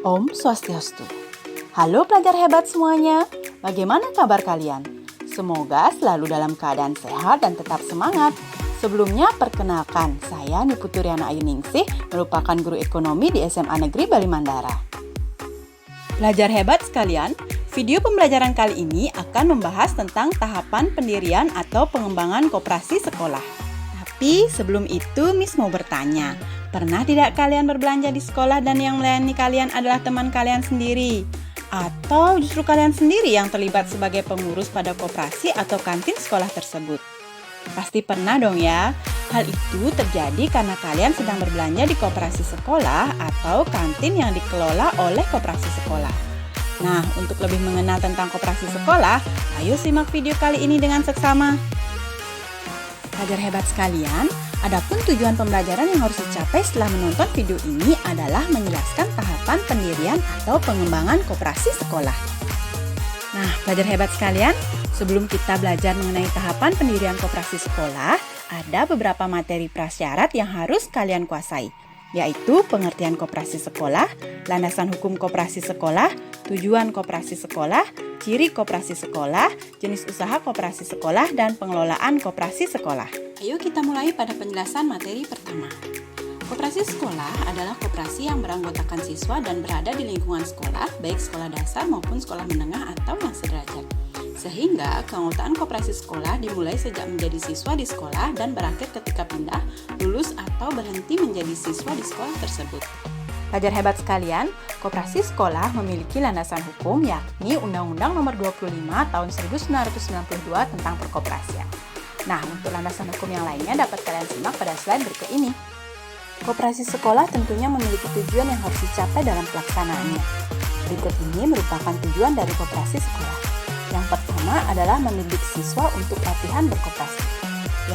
Om Swastiastu. Halo pelajar hebat semuanya, bagaimana kabar kalian? Semoga selalu dalam keadaan sehat dan tetap semangat. Sebelumnya perkenalkan, saya Niputuriana Ayu Ningsih, merupakan guru ekonomi di SMA Negeri Bali Mandara. Pelajar hebat sekalian, video pembelajaran kali ini akan membahas tentang tahapan pendirian atau pengembangan koperasi sekolah. Tapi sebelum itu Miss mau bertanya, pernah tidak kalian berbelanja di sekolah dan yang melayani kalian adalah teman kalian sendiri? Atau justru kalian sendiri yang terlibat sebagai pengurus pada koperasi atau kantin sekolah tersebut? Pasti pernah dong ya. Hal itu terjadi karena kalian sedang berbelanja di koperasi sekolah atau kantin yang dikelola oleh koperasi sekolah. Nah, untuk lebih mengenal tentang koperasi sekolah, ayo simak video kali ini dengan seksama. Pelajar hebat sekalian, adapun tujuan pembelajaran yang harus dicapai setelah menonton video ini adalah menjelaskan tahapan pendirian atau pengembangan koperasi sekolah. Nah, pelajar hebat sekalian, sebelum kita belajar mengenai tahapan pendirian koperasi sekolah, ada beberapa materi prasyarat yang harus kalian kuasai, yaitu pengertian koperasi sekolah, landasan hukum koperasi sekolah, tujuan koperasi sekolah, ciri koperasi sekolah, jenis usaha koperasi sekolah, dan pengelolaan koperasi sekolah. Ayo kita mulai pada penjelasan materi pertama. Koperasi sekolah adalah koperasi yang beranggotakan siswa dan berada di lingkungan sekolah, baik sekolah dasar maupun sekolah menengah atau yang sederajat. Sehingga keanggotaan koperasi sekolah dimulai sejak menjadi siswa di sekolah dan berakhir ketika pindah, lulus, atau berhenti menjadi siswa di sekolah tersebut. Pelajar hebat sekalian, koperasi sekolah memiliki landasan hukum yakni Undang-Undang Nomor 25 Tahun 1992 tentang perkoperasian. Nah, untuk landasan hukum yang lainnya dapat kalian simak pada slide berikut ini. Koperasi sekolah tentunya memiliki tujuan yang harus dicapai dalam pelaksanaannya. Berikut ini merupakan tujuan dari koperasi sekolah. Yang pertama adalah mendidik siswa untuk latihan berkoperasi.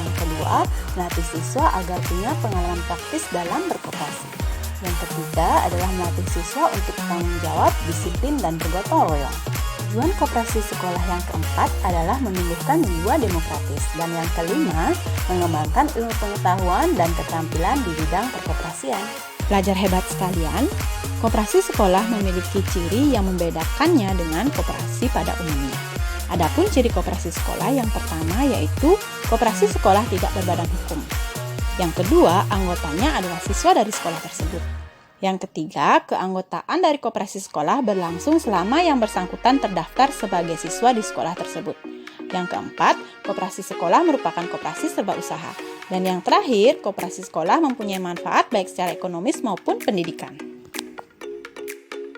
Yang kedua, melatih siswa agar punya pengalaman praktis dalam berkoperasi. Yang ketiga adalah melatih siswa untuk tanggung jawab, disiplin, dan bergotong royong. Tujuan koperasi sekolah yang keempat adalah menumbuhkan jiwa demokratis. Dan yang kelima, mengembangkan ilmu pengetahuan dan keterampilan di bidang perkoperasian. Pelajar hebat sekalian, koperasi sekolah memiliki ciri yang membedakannya dengan koperasi pada umumnya. Adapun ciri koperasi sekolah yang pertama yaitu koperasi sekolah tidak berbadan hukum. Yang kedua, anggotanya adalah siswa dari sekolah tersebut. Yang ketiga, keanggotaan dari koperasi sekolah berlangsung selama yang bersangkutan terdaftar sebagai siswa di sekolah tersebut. Yang keempat, koperasi sekolah merupakan koperasi serba usaha. Dan yang terakhir, koperasi sekolah mempunyai manfaat baik secara ekonomis maupun pendidikan.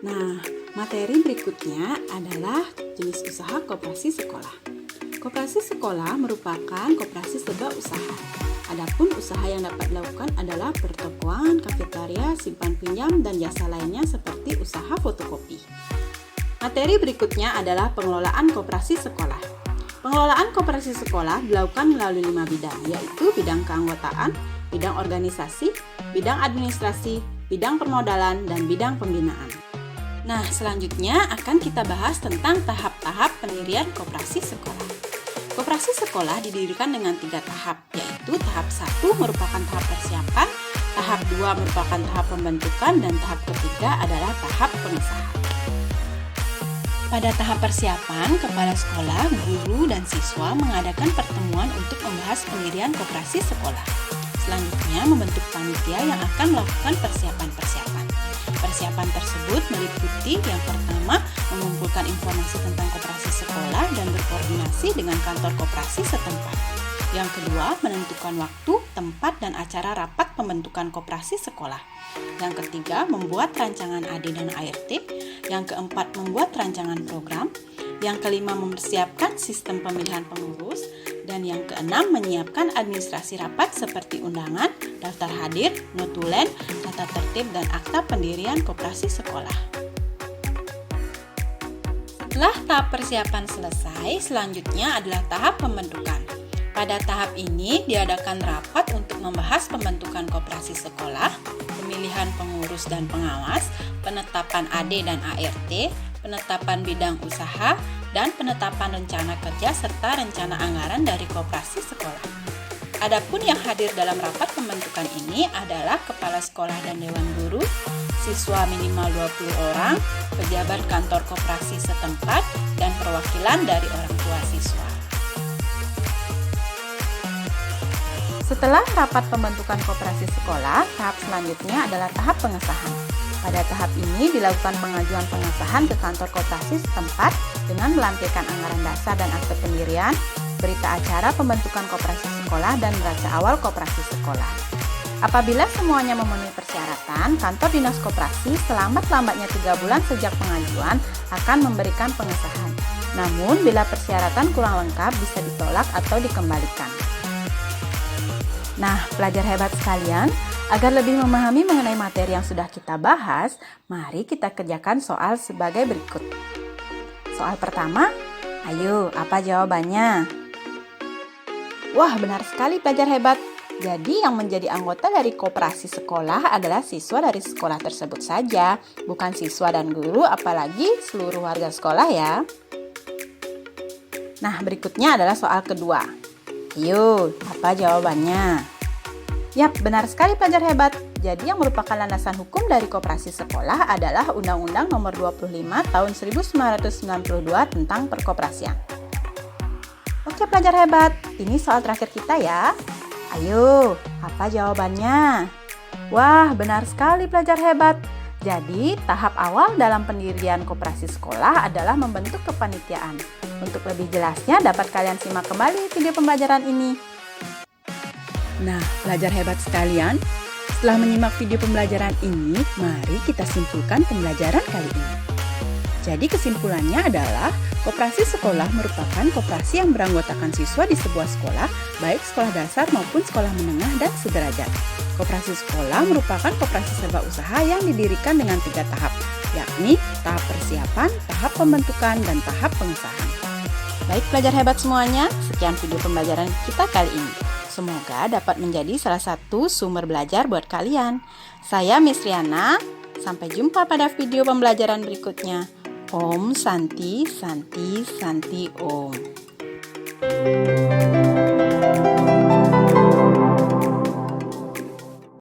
Nah, materi berikutnya adalah jenis usaha koperasi sekolah. Koperasi sekolah merupakan koperasi serba usaha. Adapun usaha yang dapat dilakukan adalah pertokoan, kafetaria, simpan pinjam, dan jasa lainnya seperti usaha fotokopi. Materi berikutnya adalah pengelolaan koperasi sekolah. Pengelolaan koperasi sekolah dilakukan melalui 5 bidang, yaitu bidang keanggotaan, bidang organisasi, bidang administrasi, bidang permodalan, dan bidang pembinaan. Nah, selanjutnya akan kita bahas tentang tahap-tahap pendirian koperasi sekolah. Koperasi sekolah didirikan dengan 3 tahap, yaitu tahap 1 merupakan tahap persiapan, tahap 2 merupakan tahap pembentukan, dan tahap ketiga adalah tahap pengesahan. Pada tahap persiapan, kepala sekolah, guru, dan siswa mengadakan pertemuan untuk membahas pendirian koperasi sekolah. Selanjutnya, membentuk panitia yang akan melakukan persiapan-persiapan. Persiapan tersebut meliputi yang pertama, mengumpulkan informasi tentang koperasi sekolah dan berkoordinasi dengan kantor koperasi setempat. Yang kedua, menentukan waktu, tempat, dan acara rapat pembentukan koperasi sekolah. Yang ketiga, membuat rancangan AD dan ART. Yang keempat, membuat rancangan program. Yang kelima, mempersiapkan sistem pemilihan pengurus. Dan yang keenam, menyiapkan administrasi rapat seperti undangan, daftar hadir, notulen, tata tertib, dan akta pendirian koperasi sekolah. Setelah tahap persiapan selesai, selanjutnya adalah tahap pembentukan. Pada tahap ini diadakan rapat untuk membahas pembentukan koperasi sekolah, pemilihan pengurus dan pengawas, penetapan AD dan ART, penetapan bidang usaha, dan penetapan rencana kerja serta rencana anggaran dari koperasi sekolah. Adapun yang hadir dalam rapat pembentukan ini adalah kepala sekolah dan dewan guru, siswa minimal 20 orang, pejabat kantor koperasi setempat, dan perwakilan dari orang tua siswa. Setelah rapat pembentukan koperasi sekolah, tahap selanjutnya adalah tahap pengesahan. Pada tahap ini dilakukan pengajuan pengesahan ke kantor koperasi setempat dengan melampirkan anggaran dasar dan akte pendirian, berita acara pembentukan koperasi sekolah, dan neraca awal koperasi sekolah. Apabila semuanya memenuhi persyaratan, kantor dinas koperasi selambat-lambatnya 3 bulan sejak pengajuan akan memberikan pengesahan. Namun, bila persyaratan kurang lengkap bisa ditolak atau dikembalikan. Nah, pelajar hebat sekalian, agar lebih memahami mengenai materi yang sudah kita bahas, mari kita kerjakan soal sebagai berikut. Soal pertama, ayo, apa jawabannya? Wah, benar sekali pelajar hebat. Jadi yang menjadi anggota dari koperasi sekolah adalah siswa dari sekolah tersebut saja, bukan siswa dan guru, apalagi seluruh warga sekolah ya. Nah, berikutnya adalah soal kedua. Ayo, apa jawabannya? Yap, benar sekali pelajar hebat. Jadi yang merupakan landasan hukum dari koperasi sekolah adalah Undang-Undang Nomor 25 Tahun 1992 tentang perkoperasian. Oke pelajar hebat, ini soal terakhir kita ya. Ayo, apa jawabannya? Wah, benar sekali pelajar hebat. Jadi, tahap awal dalam pendirian koperasi sekolah adalah membentuk kepanitiaan. Untuk lebih jelasnya, dapat kalian simak kembali video pembelajaran ini. Nah, pelajar hebat sekalian, setelah menyimak video pembelajaran ini, mari kita simpulkan pembelajaran kali ini. Jadi kesimpulannya adalah koperasi sekolah merupakan koperasi yang beranggotakan siswa di sebuah sekolah, baik sekolah dasar maupun sekolah menengah dan sederajat. Koperasi sekolah merupakan koperasi serba usaha yang didirikan dengan 3 tahap, yakni tahap persiapan, tahap pembentukan, dan tahap pengesahan. Baik pelajar hebat semuanya, sekian video pembelajaran kita kali ini. Semoga dapat menjadi salah satu sumber belajar buat kalian. Saya Miss Riana, sampai jumpa pada video pembelajaran berikutnya. Om Santi Santi Santi Om.